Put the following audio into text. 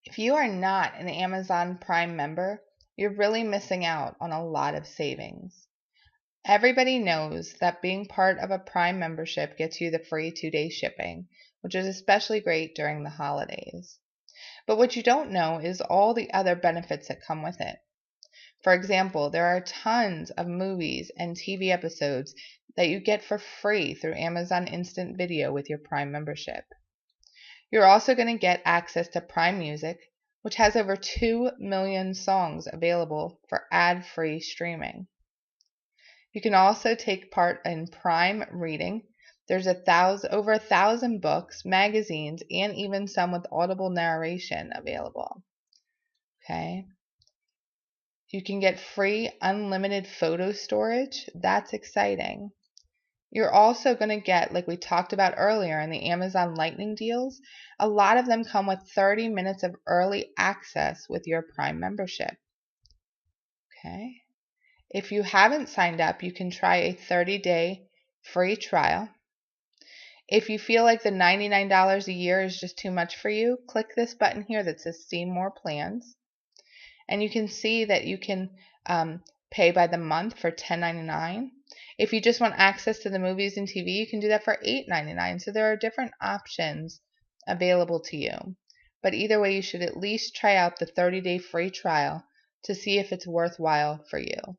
If you are not an Amazon Prime member, you're really missing out on a lot of savings. Everybody knows that being part of a Prime membership gets you the free 2-day shipping, which is especially great during the holidays. But what you don't know is all the other benefits that come with it. For example, there are tons of movies and TV episodes that you get for free through Amazon Instant Video with your Prime membership. You're also going to get access to Prime Music, which has over 2 million songs available for ad-free streaming. You can also take part in Prime Reading. There's over 1,000 books, magazines, and even some with audible narration available. Okay. You can get free unlimited photo storage. That's exciting. You're also going to get, like we talked about earlier in the Amazon Lightning deals, a lot of them come with 30 minutes of early access with your Prime membership. Okay. If you haven't signed up, you can try a 30-day free trial. If you feel like the $99 a year is just too much for you, click this button here that says See More Plans. And you can see that you can pay by the month for $10.99. If you just want access to the movies and TV, you can do that for $8.99. So there are different options available to you. But either way, you should at least try out the 30-day free trial to see if it's worthwhile for you.